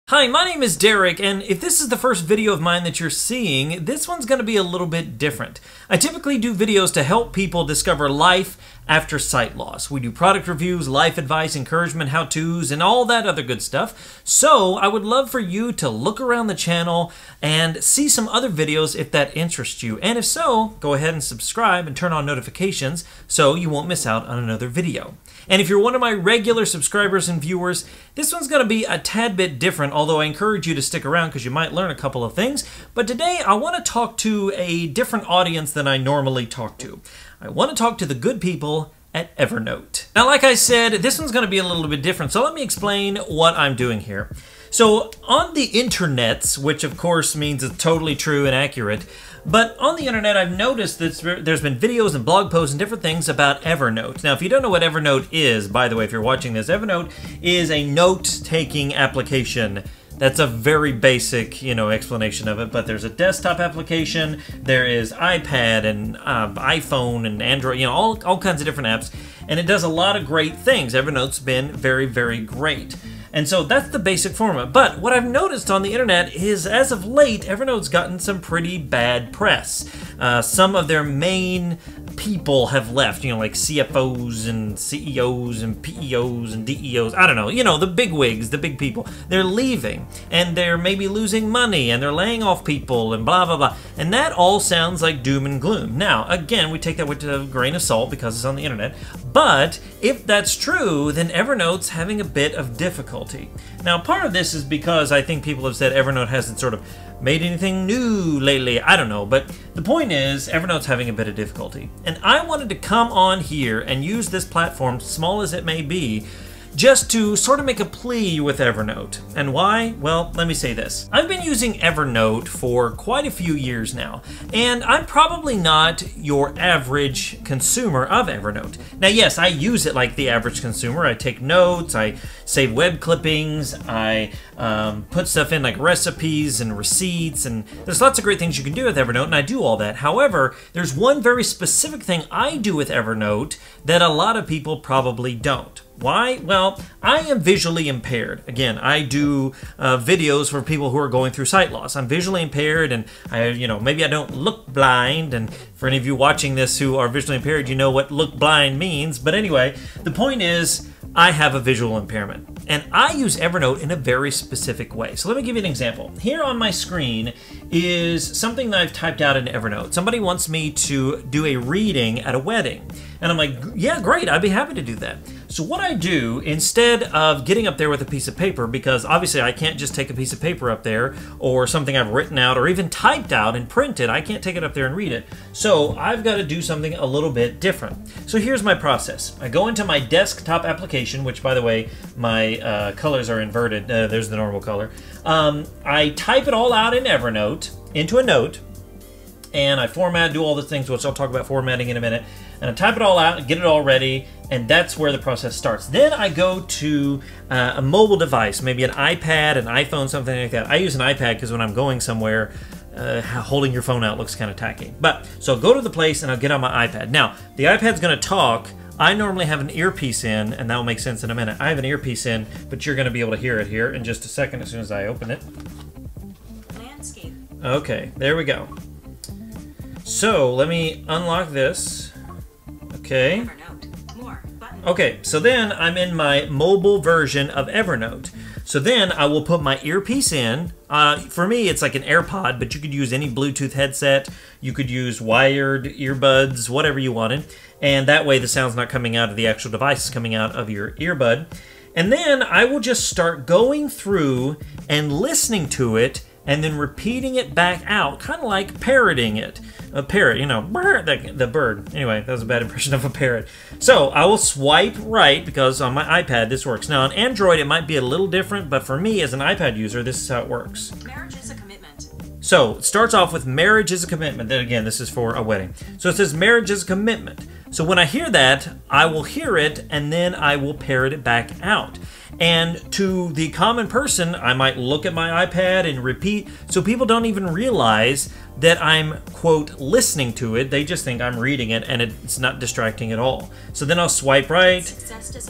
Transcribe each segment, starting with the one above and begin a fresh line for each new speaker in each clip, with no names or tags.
Hi, my name is Derek, and if this is the first video of mine that you're seeing, this one's going to be a little bit different. I typically do videos to help people discover life after sight loss. We do product reviews, life advice, encouragement, how-tos, and all that other good stuff. So I would love for you to look around the channel and see some other videos if that interests you. And if so, go ahead and subscribe and turn on notifications so you won't miss out on another video. And if you're one of my regular subscribers and viewers, this one's going to be a tad bit different, although I encourage you to stick around because you might learn a couple of things. But today I want to talk to a different audience than I normally talk to. I want to talk to the good people at Evernote. Now, like I said, this one's going to be a little bit different, so let me explain what I'm doing here. So on the internets, which of course means it's totally true and accurate, but on the internet I've noticed that there's been videos and blog posts and different things about Evernote. Now, if you don't know what Evernote is, by the way, if you're watching this, Evernote is a note-taking application. That's a very basic, explanation of it, but there's a desktop application, there is iPad and iPhone and Android, all kinds of different apps, and it does a lot of great things. Evernote's been very, very great. And so that's the basic format. But what I've noticed on the internet is, as of late, Evernote's gotten some pretty bad press. Some of their main people have left, like CFOs and CEOs and PEOs and DEOs. I don't know, the big wigs, the big people. They're leaving, and they're maybe losing money, and they're laying off people, and blah, blah, blah. And that all sounds like doom and gloom. Now, again, we take that with a grain of salt because it's on the internet. But if that's true, then Evernote's having a bit of difficulty. Now, part of this is because I think people have said Evernote hasn't sort of made anything new lately. I don't know, but the point is Evernote's having a bit of difficulty. And I wanted to come on here and use this platform, small as it may be, just to sort of make a plea with Evernote. And why? Well, let me say this. I've been using Evernote for quite a few years now, and I'm probably not your average consumer of Evernote. Now, yes, I use it like the average consumer. I take notes, I save web clippings, I put stuff in like recipes and receipts, and there's lots of great things you can do with Evernote, and I do all that. However, there's one very specific thing I do with Evernote that a lot of people probably don't. Why? Well, I am visually impaired. Again, I do videos for people who are going through sight loss. I'm visually impaired, and maybe I don't look blind. And for any of you watching this who are visually impaired, you know what look blind means. But anyway, the point is, I have a visual impairment, and I use Evernote in a very specific way. So let me give you an example. Here on my screen is something that I've typed out in Evernote. Somebody wants me to do a reading at a wedding, and I'm like, yeah, great, I'd be happy to do that. So what I do, instead of getting up there with a piece of paper, because obviously I can't just take a piece of paper up there, or something I've written out, or even typed out and printed, I can't take it up there and read it. So I've got to do something a little bit different. So here's my process. I go into my desktop application, which, by the way, my colors are inverted. There's the normal color. I type it all out in Evernote into a note, and I format, do all the things, which I'll talk about formatting in a minute, and I type it all out, get it all ready, and that's where the process starts. Then I go to a mobile device, maybe an iPad, an iPhone, something like that. I use an iPad because when I'm going somewhere, holding your phone out looks kind of tacky. But, so I'll go to the place and I'll get on my iPad. Now, the iPad's going to talk. I normally have an earpiece in, and that will make sense in a minute. I have an earpiece in, but you're going to be able to hear it here in just a second as soon as I open it.
Landscape.
Okay, there we go. So, let me unlock this. Okay.
Evernote. More. Button.
Okay, so then I'm in my mobile version of Evernote. So then I will put my earpiece in. For me, it's like an AirPod, but you could use any Bluetooth headset. You could use wired earbuds, whatever you wanted. And that way the sound's not coming out of the actual device, it's coming out of your earbud. And then I will just start going through and listening to it and then repeating it back out, kind of like parroting it. A parrot, the bird. Anyway, that was a bad impression of a parrot. So I will swipe right, because on my iPad this works. Now on Android it might be a little different, but for me as an iPad user, this is how it works.
Marriage is a commitment.
So it starts off with marriage is a commitment. Then again, this is for a wedding. So it says marriage is a commitment. So when I hear that, I will hear it, and then I will parrot it back out. And to the common person, I might look at my iPad and repeat, so people don't even realize that I'm, quote, listening to it. They just think I'm reading it, and it's not distracting at all. So then I'll swipe right.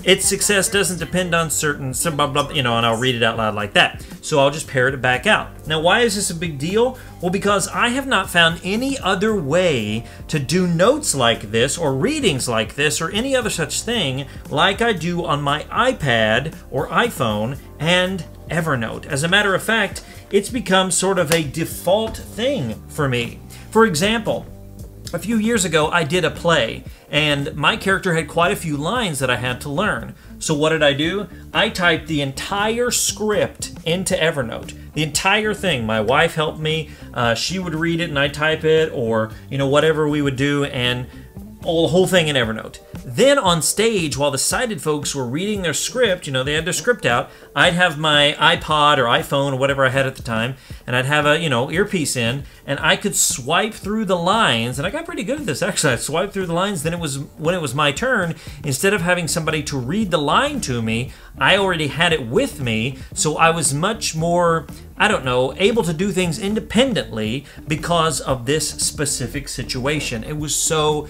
Its success doesn't depend on certain, blah, blah, you know, and I'll read it out loud like that. So I'll just parrot it back out. Now, why is this a big deal? Well, because I have not found any other way to do notes like this or readings like this or any other such thing like I do on my iPad or iPhone and Evernote. As a matter of fact, it's become sort of a default thing for me. For example, a few years ago I did a play, and my character had quite a few lines that I had to learn. So what did I do? I typed the entire script into Evernote. The entire thing. My wife helped me. She would read it and I'd type it, or you know, whatever we would do, and the whole thing in Evernote. Then on stage, while the sighted folks were reading their script, you know, they had their script out, I'd have my iPod or iPhone or whatever I had at the time, and I'd have a, you know, earpiece in, and I could swipe through the lines, and I got pretty good at this actually. I'd swipe through the lines, then when it was my turn, instead of having somebody to read the line to me, I already had it with me, so I was much more, I don't know, able to do things independently because of this specific situation. It was so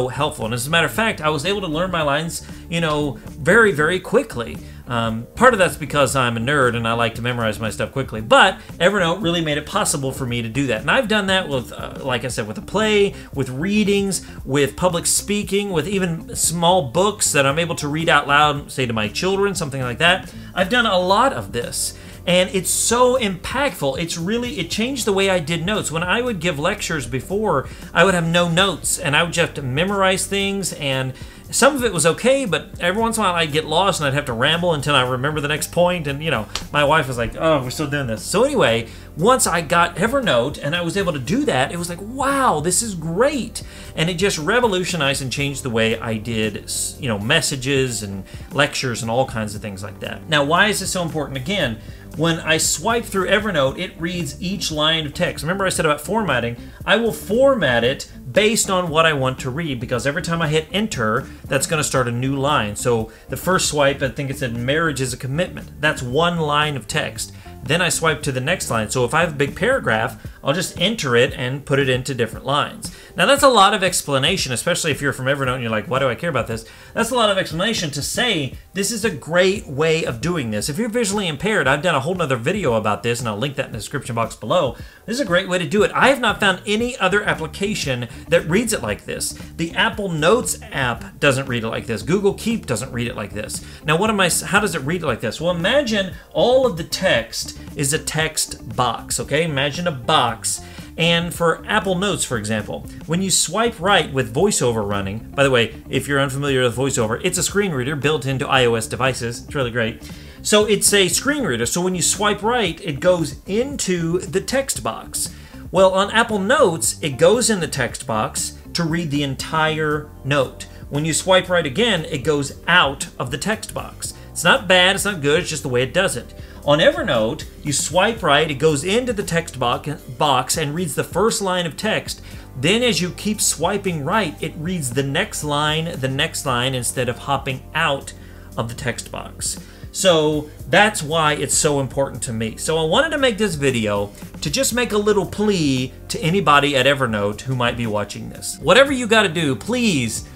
helpful. And as a matter of fact, I was able to learn my lines, you know, very, very quickly. Part of that's because I'm a nerd and I like to memorize my stuff quickly, but Evernote really made it possible for me to do that. And I've done that with, like I said, with a play, with readings, with public speaking, with even small books that I'm able to read out loud, say to my children, something like that. I've done a lot of this. And it's so impactful. It changed the way I did notes. When I would give lectures before, I would have no notes, and I would just have to memorize things, and some of it was okay, but every once in a while I'd get lost and I'd have to ramble until I remember the next point, and you know, my wife was like, oh, we're still doing this. So anyway, once I got Evernote and I was able to do that, it was like, wow, this is great. And it just revolutionized and changed the way I did, you know, messages and lectures and all kinds of things like that. Now, why is this so important? Again, when I swipe through Evernote, it reads each line of text. Remember I said about formatting? I will format it based on what I want to read, because every time I hit enter, that's going to start a new line. So the first swipe, I think it said marriage is a commitment. That's one line of text. Then I swipe to the next line. So if I have a big paragraph, I'll just enter it and put it into different lines. Now that's a lot of explanation, especially if you're from Evernote and you're like, why do I care about this? That's a lot of explanation to say this is a great way of doing this. If you're visually impaired, I've done a whole nother video about this, and I'll link that in the description box below. This is a great way to do it. I have not found any other application that reads it like this. The Apple Notes app doesn't read it like this. Google Keep doesn't read it like this. Now how does it read it like this? Well, imagine all of the text is a text box, okay? Imagine a box. And for Apple Notes, for example, when you swipe right with VoiceOver running, by the way, if you're unfamiliar with VoiceOver, it's a screen reader built into iOS devices. It's really great. So it's a screen reader, so when you swipe right, it goes into the text box. Well, on Apple Notes, it goes in the text box to read the entire note. When you swipe right again, it goes out of the text box. It's not bad, it's not good, it's just the way it does it. On Evernote, you swipe right, it goes into the text box and reads the first line of text. Then as you keep swiping right, it reads the next line, instead of hopping out of the text box. So that's why it's so important to me. So I wanted to make this video to just make a little plea to anybody at Evernote who might be watching this. Whatever you gotta do, please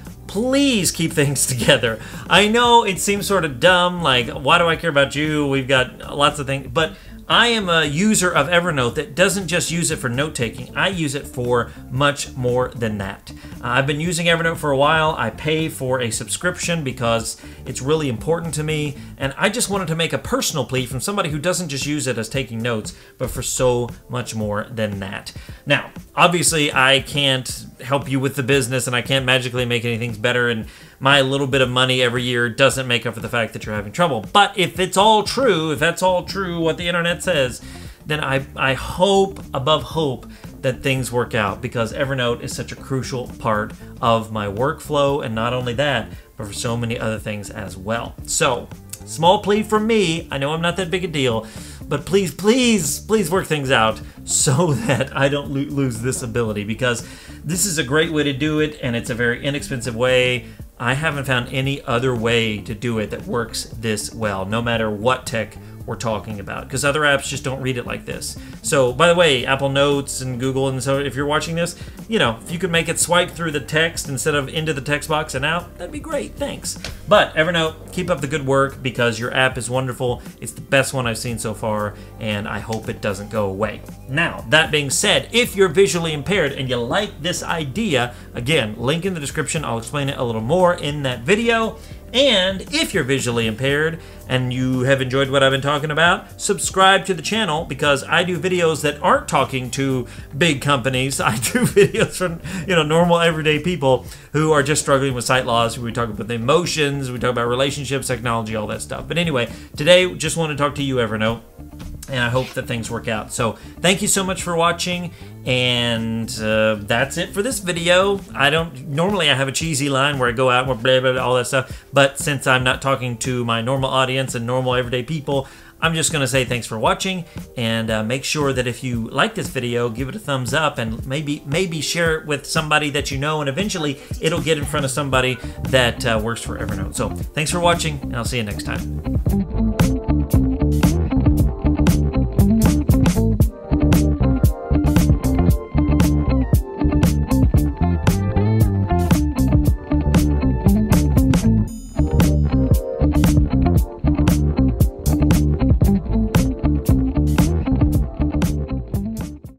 keep things together. I know it seems sort of dumb, like, why do I care about you? We've got lots of things, but I am a user of Evernote that doesn't just use it for note-taking. I use it for much more than that. I've been using Evernote for a while. I pay for a subscription because it's really important to me, and I just wanted to make a personal plea from somebody who doesn't just use it as taking notes, but for so much more than that. Now, obviously, I can't help you with the business, and I can't magically make anything better, and my little bit of money every year doesn't make up for the fact that you're having trouble. But if it's all true, if that's all true, what the internet says, then I hope, above hope, that things work out, because Evernote is such a crucial part of my workflow, and not only that, but for so many other things as well. So, small plea from me. I know I'm not that big a deal, but please, please, please work things out so that I don't lose this ability, because this is a great way to do it, and it's a very inexpensive way. I haven't found any other way to do it that works this well, no matter what tech we're talking about, because other apps just don't read it like this. So, by the way, Apple Notes and Google, and so if you're watching this, you know, if you could make it swipe through the text instead of into the text box and out, that'd be great. Thanks. But Evernote, keep up the good work, because your app is wonderful. It's the best one I've seen so far, and I hope it doesn't go away. Now, that being said, if you're visually impaired and you like this idea, again, link in the description. I'll explain it a little more in that video. And if you're visually impaired and you have enjoyed what I've been talking about, subscribe to the channel, because I do videos that aren't talking to big companies. I do videos from, you know, normal everyday people who are just struggling with sight loss. We talk about the emotions, we talk about relationships, technology, all that stuff. But anyway, today just want to talk to you, Evernote, and I hope that things work out. So thank you so much for watching, and that's it for this video. Normally I have a cheesy line where I go out and blah, blah, blah, all that stuff, but since I'm not talking to my normal audience and normal everyday people, I'm just going to say thanks for watching, and make sure that if you like this video, give it a thumbs up, and maybe share it with somebody that you know, and eventually it'll get in front of somebody that works for Evernote. So thanks for watching, and I'll see you next time.